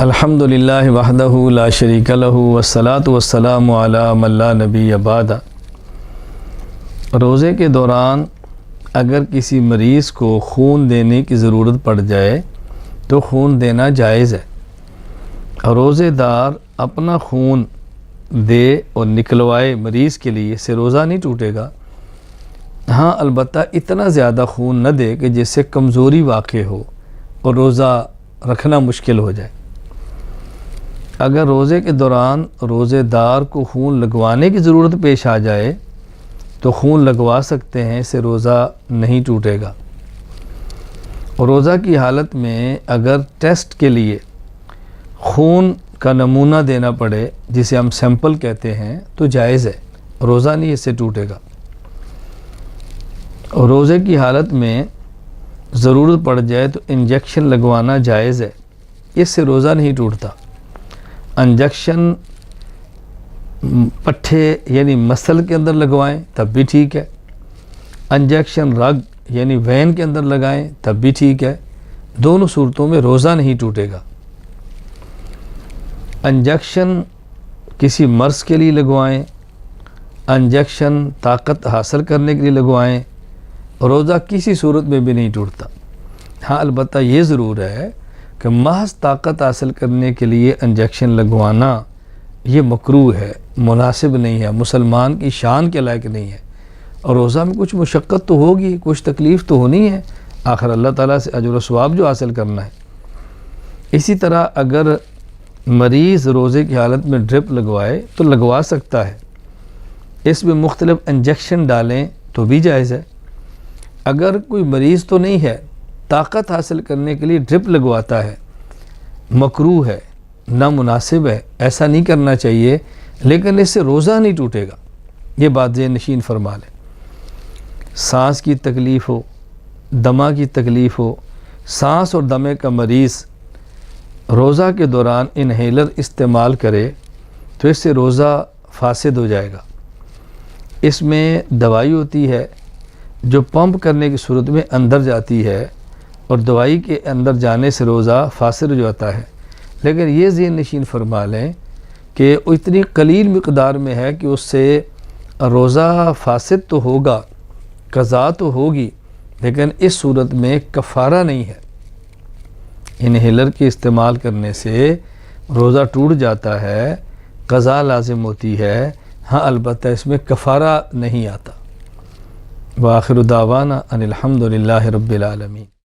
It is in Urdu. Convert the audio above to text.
الحمدللہ وحدہ لا شریک لہ والصلاۃ والسلام علی من لا نبی بعد۔ روزے کے دوران اگر کسی مریض کو خون دینے کی ضرورت پڑ جائے تو خون دینا جائز ہے۔ روزے دار اپنا خون دے اور نکلوائے مریض کے لیے، اس سے روزہ نہیں ٹوٹے گا۔ ہاں البتہ اتنا زیادہ خون نہ دے کہ جس سے کمزوری واقع ہو اور روزہ رکھنا مشکل ہو جائے۔ اگر روزے کے دوران روزے دار کو خون لگوانے کی ضرورت پیش آ جائے تو خون لگوا سکتے ہیں، اس سے روزہ نہیں ٹوٹے گا۔ اور روزہ کی حالت میں اگر ٹیسٹ کے لیے خون کا نمونہ دینا پڑے، جسے ہم سیمپل کہتے ہیں، تو جائز ہے، روزہ نہیں اس سے ٹوٹے گا۔ اور روزے کی حالت میں ضرورت پڑ جائے تو انجیکشن لگوانا جائز ہے، اس سے روزہ نہیں ٹوٹتا۔ انجیکشن پٹھے یعنی مسل کے اندر لگوائیں تب بھی ٹھیک ہے، انجیکشن رگ یعنی وین کے اندر لگائیں تب بھی ٹھیک ہے، دونوں صورتوں میں روزہ نہیں ٹوٹے گا۔ انجیکشن کسی مرض کے لیے لگوائیں، انجیکشن طاقت حاصل کرنے کے لیے لگوائیں، روزہ کسی صورت میں بھی نہیں ٹوٹتا۔ ہاں البتہ یہ ضرور ہے کہ محض طاقت حاصل کرنے کے لیے انجیکشن لگوانا یہ مکروہ ہے، مناسب نہیں ہے، مسلمان کی شان کے لائق نہیں ہے۔ اور روزہ میں کچھ مشقت تو ہوگی، کچھ تکلیف تو ہونی ہے، آخر اللہ تعالیٰ سے اجر و ثواب جو حاصل کرنا ہے۔ اسی طرح اگر مریض روزے کی حالت میں ڈرپ لگوائے تو لگوا سکتا ہے، اس میں مختلف انجیکشن ڈالیں تو بھی جائز ہے۔ اگر کوئی مریض تو نہیں ہے، طاقت حاصل کرنے کے لیے ڈرپ لگواتا ہے، مکروہ ہے، نامناسب ہے، ایسا نہیں کرنا چاہیے، لیکن اس سے روزہ نہیں ٹوٹے گا، یہ بات ذہن نشین فرما لیں۔ سانس کی تکلیف ہو، دمہ کی تکلیف ہو، سانس اور دمے کا مریض روزہ کے دوران انہیلر استعمال کرے تو اس سے روزہ فاسد ہو جائے گا۔ اس میں دوائی ہوتی ہے جو پمپ کرنے کی صورت میں اندر جاتی ہے، اور دوائی کے اندر جانے سے روزہ فاسد ہو جاتا ہے، لیکن یہ ذہن نشین فرما لیں کہ وہ اتنی قلیل مقدار میں ہے کہ اس سے روزہ فاسد تو ہوگا، قضا تو ہوگی، لیکن اس صورت میں کفارہ نہیں ہے۔ انہیلر کے استعمال کرنے سے روزہ ٹوٹ جاتا ہے، قضا لازم ہوتی ہے، ہاں البتہ اس میں کفارہ نہیں آتا۔ وآخر دعوانا ان الحمدللہ رب العالمین۔